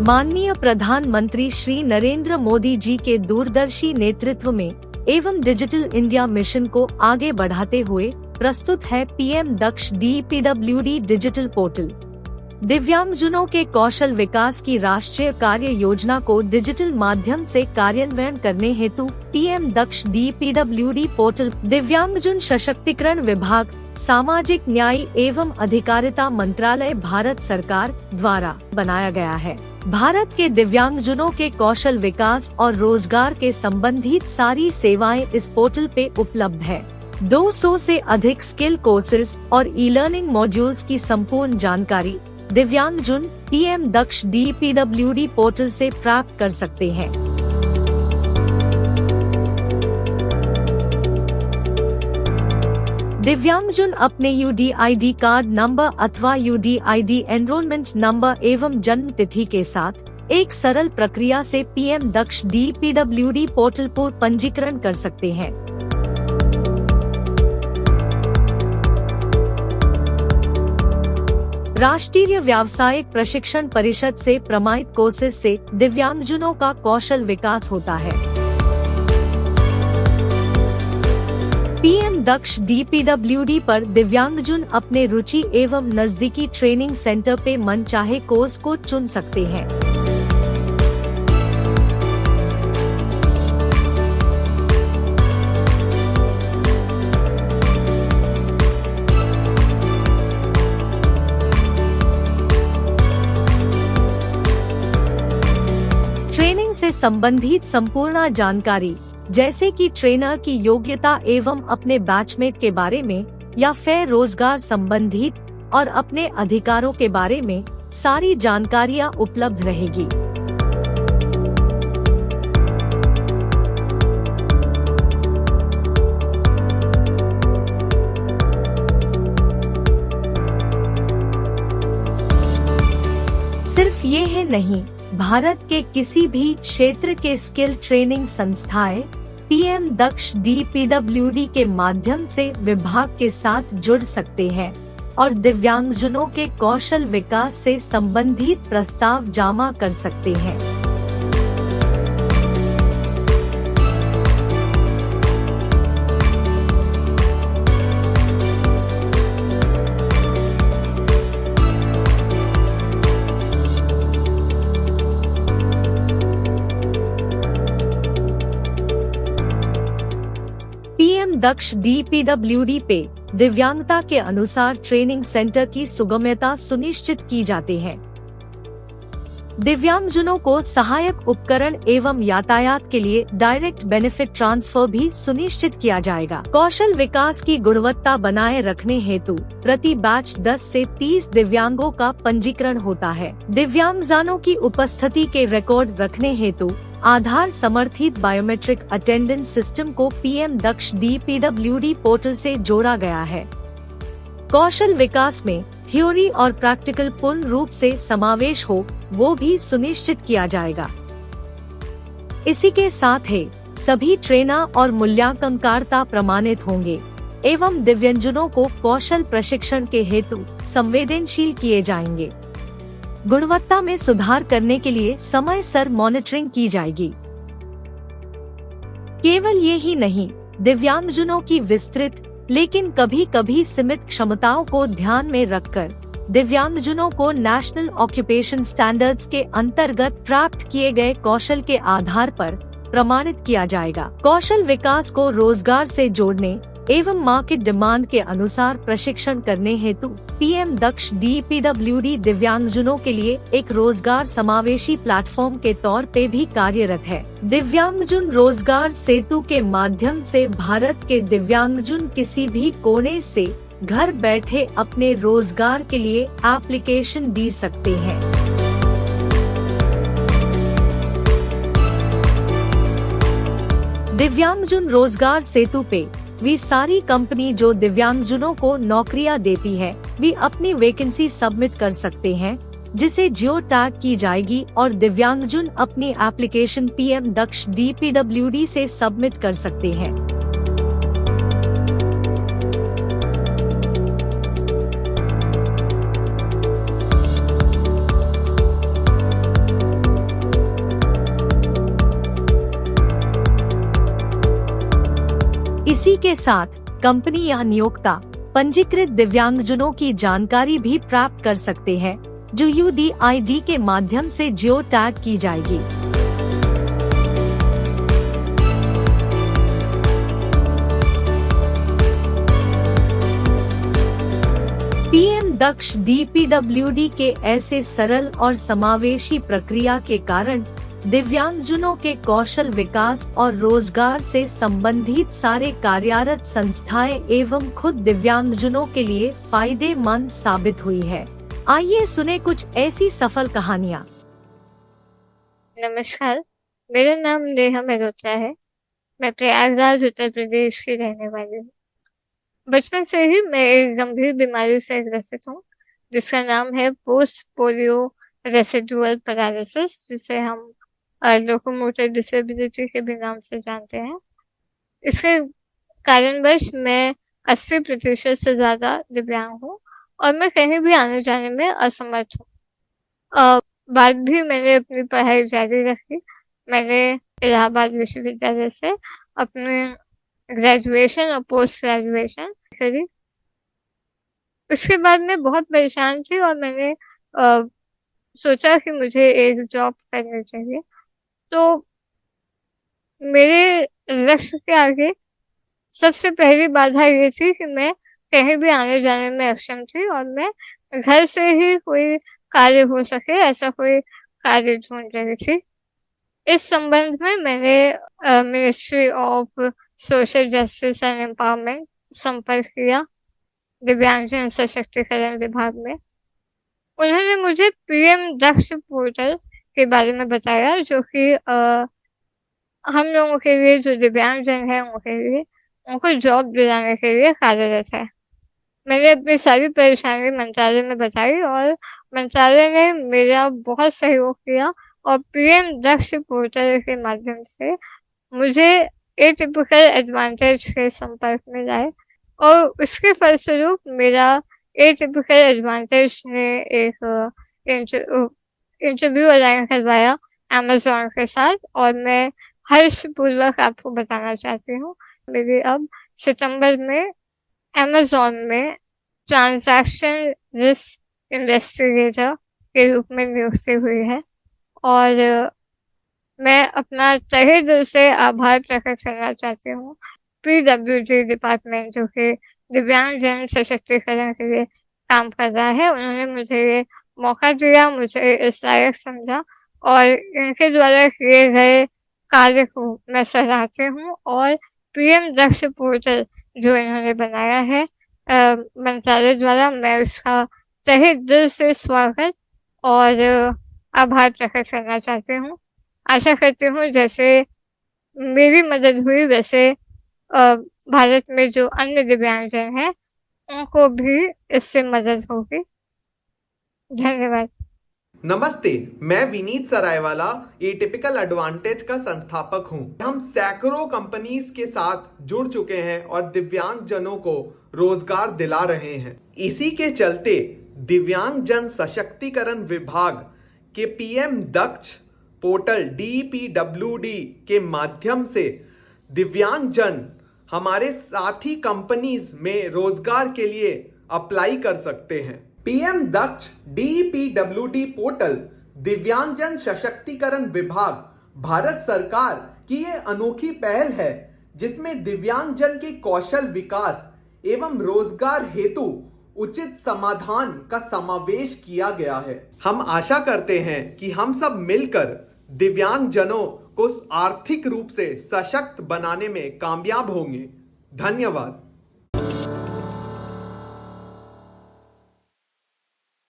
माननीय प्रधानमंत्री श्री नरेंद्र मोदी जी के दूरदर्शी नेतृत्व में एवं डिजिटल इंडिया मिशन को आगे बढ़ाते हुए प्रस्तुत है पीएम दक्ष DPWD डिजिटल पोर्टल। दिव्यांगजनों के कौशल विकास की राष्ट्रीय कार्य योजना को डिजिटल माध्यम से कार्यान्वयन करने हेतु पीएम दक्ष DPWD पोर्टल दिव्यांगजन सशक्तिकरण विभाग, सामाजिक न्याय एवं अधिकारिता मंत्रालय भारत सरकार द्वारा बनाया गया है। भारत के दिव्यांगजनों के कौशल विकास और रोजगार के संबंधित सारी सेवाएं इस पोर्टल पे उपलब्ध है। 200 से अधिक स्किल कोर्सेज और ई लर्निंग मॉड्यूल्स की संपूर्ण जानकारी दिव्यांगजन पीएम दक्ष DPWD पोर्टल से प्राप्त कर सकते हैं। दिव्यांगजन अपने UDID कार्ड नंबर अथवा UDID एनरोलमेंट नंबर एवं जन्म तिथि के साथ एक सरल प्रक्रिया से पीएम दक्ष DPWD पोर्टल पर पंजीकरण कर सकते हैं। राष्ट्रीय व्यावसायिक प्रशिक्षण परिषद से प्रमाणित कोर्सेज से दिव्यांगजनों का कौशल विकास होता है। पीएम दक्ष DPWD पर दिव्यांगजन अपने रुचि एवं नजदीकी ट्रेनिंग सेंटर पे मनचाहे कोर्स को चुन सकते हैं। ट्रेनिंग से संबंधित संपूर्ण जानकारी जैसे कि ट्रेनर की योग्यता एवं अपने बैचमेट के बारे में या फिर रोजगार संबंधित और अपने अधिकारों के बारे में सारी जानकारियां उपलब्ध रहेगी। सिर्फ ये है नहीं, भारत के किसी भी क्षेत्र के स्किल ट्रेनिंग संस्थाएं पीएम दक्ष DPWD के माध्यम से विभाग के साथ जुड़ सकते हैं और दिव्यांगजनों के कौशल विकास से संबंधित प्रस्ताव जमा कर सकते हैं। पीएम दक्ष DPWD पे दिव्यांगता के अनुसार ट्रेनिंग सेंटर की सुगम्यता सुनिश्चित की जाती है। दिव्यांगजनों को सहायक उपकरण एवं यातायात के लिए डायरेक्ट बेनिफिट ट्रांसफर भी सुनिश्चित किया जाएगा। कौशल विकास की गुणवत्ता बनाए रखने हेतु प्रति बैच 10 से 30 दिव्यांगों का पंजीकरण होता है। दिव्यांगजनों की उपस्थिति के रिकॉर्ड रखने हेतु आधार समर्थित बायोमेट्रिक अटेंडेंस सिस्टम को पीएम दक्ष DPWD पोर्टल से जोड़ा गया है। कौशल विकास में थ्योरी और प्रैक्टिकल पूर्ण रूप से समावेश हो, वो भी सुनिश्चित किया जाएगा। इसी के साथ ही सभी ट्रेनर और मूल्यांकनकर्ता प्रमाणित होंगे एवं दिव्यांगजनों को कौशल प्रशिक्षण के हेतु संवेदनशील किए जाएंगे। गुणवत्ता में सुधार करने के लिए समय सर मॉनिटरिंग की जाएगी। केवल ये ही नहीं, दिव्यांगजनों की विस्तृत लेकिन कभी कभी सीमित क्षमताओं को ध्यान में रखकर दिव्यांगजनों को नेशनल ऑक्यूपेशन स्टैंडर्ड्स के अंतर्गत प्राप्त किए गए कौशल के आधार पर प्रमाणित किया जाएगा। कौशल विकास को रोजगार से जोड़ने एवं मार्केट डिमांड के अनुसार प्रशिक्षण करने हेतु पीएम दक्ष DPWD दिव्यांगजनों के लिए एक रोजगार समावेशी प्लेटफॉर्म के तौर पे भी कार्यरत है। दिव्यांगजन रोजगार सेतु के माध्यम से भारत के दिव्यांगजन किसी भी कोने से घर बैठे अपने रोजगार के लिए एप्लीकेशन दे सकते हैं। दिव्यांगजन रोजगार सेतु पे वे सारी कंपनी जो दिव्यांगजनों को नौकरियां देती है, वे अपनी वैकेंसी सबमिट कर सकते हैं, जिसे जियो टैग की जाएगी और दिव्यांगजन अपनी एप्लीकेशन पीएम दक्ष DPWD से सबमिट कर सकते हैं। इसी के साथ कंपनी या नियोक्ता पंजीकृत दिव्यांगजनों की जानकारी भी प्राप्त कर सकते हैं, जो UDID के माध्यम से जियो टैग की जाएगी। PM दक्ष DPWD के ऐसे सरल और समावेशी प्रक्रिया के कारण दिव्यांगजनों के कौशल विकास और रोजगार से संबंधित सारे कार्यरत संस्थाएं एवं खुद दिव्यांगजनों के लिए फायदेमंद साबित हुई है। आइए सुने कुछ ऐसी सफल कहानियाँ। नमस्कार, मेरा नाम नेहा मेहरोत्रा है। मैं प्रयागराज उत्तर प्रदेश की रहने वाली हूँ। बचपन से ही मैं एक गंभीर बीमारी से ग्रसित हूँ, जिसका नाम है पोस्ट पोलियो रेसिडुअल पैरालिसिस, जिसे हम लोकोमोटर डिसेबिलिटी के भी नाम से जानते हैं। इसके कारणवश मैं 80% से ज्यादा दिव्यांग हूँ और मैं कहीं भी आने जाने में असमर्थ हूँ। बाद भी मैंने अपनी पढ़ाई जारी रखी। मैंने इलाहाबाद विश्वविद्यालय से अपने ग्रेजुएशन और पोस्ट ग्रेजुएशन करी। उसके बाद मैं बहुत परेशान थी और मैंने सोचा कि मुझे एक जॉब करनी चाहिए। तो मेरे लक्ष्य के आगे सबसे पहली बाधा ये थी कि मैं कहीं भी आने जाने में अक्षम थी और मैं घर से ही कोई कार्य हो सके ऐसा कोई कार्य ढूंढ रही थी। इस संबंध में मैंने ministry of social justice and empowerment संपर्क किया, दिव्यांगजन सशक्तिकरण विभाग में। उन्होंने मुझे PM दक्ष पोर्टल के बारे में बताया, जो कि हम लोगों के लिए, जो दिव्यांगजन है उनके लिए, उनको जॉब दिलाने के लिए कार्यरत है। मैंने अपनी सारी परेशानी मंत्रालय में बताई और मंत्रालय ने मेरा बहुत सहयोग किया और PM दक्ष पोर्टल के माध्यम से मुझे एटिपिकल एडवांटेज के संपर्क में लाए और उसके फलस्वरूप मेरा एटिपिकल एडवांटेज ने एक इंटरव्यू अलाइन करवाया Amazon के साथ और मैं हर्षपूर्वक आपको बताना चाहती हूँ, मेरी अब सितंबर में Amazon में ट्रांजैक्शन रिस्क इन्वेस्टिगेटर के रूप में नियुक्ति हुई है और मैं अपना तहे दिल से आभार प्रकट करना चाहती हूँ PWD डिपार्टमेंट, जो कि दिव्यांगजन सशक्तिकरण के लिए काम कर रहा है। उन्होंने मुझे ये मौका दिया, मुझे इस लायक समझा और इनके द्वारा किए गए कार्य को मैं सराहती हूँ और PM दक्ष पोर्टल जो इन्होंने बनाया है मंत्रालय द्वारा, मैं उसका तहे दिल से स्वागत और आभार प्रकट करना चाहती हूँ। आशा करती हूँ जैसे मेरी मदद हुई वैसे भारत में जो अन्य दिव्यांगजन हैं उनको भी इससे मदद होगी। धन्यवाद। नमस्ते, मैं विनीत सरायवाला एटिपिकल एडवांटेज का संस्थापक हूं। हम सैकड़ों कंपनीज के साथ जुड़ चुके हैं और दिव्यांगजनों को रोजगार दिला रहे हैं। इसी के चलते दिव्यांगजन सशक्तिकरण विभाग के PM दक्ष पोर्टल DPWD के माध्यम से दिव्यांगजन हमारे साथी कंपनीज में रोजगार के लिए अप्लाई कर सकते हैं। PM दक्ष DPWD पोर्टल दिव्यांगजन सशक्तिकरण विभाग भारत सरकार की ये अनोखी पहल है, जिसमें दिव्यांगजन के कौशल विकास एवं रोजगार हेतु उचित समाधान का समावेश किया गया है। हम आशा करते हैं कि हम सब मिलकर दिव्यांगजनों को आर्थिक रूप से सशक्त बनाने में कामयाब होंगे। धन्यवाद।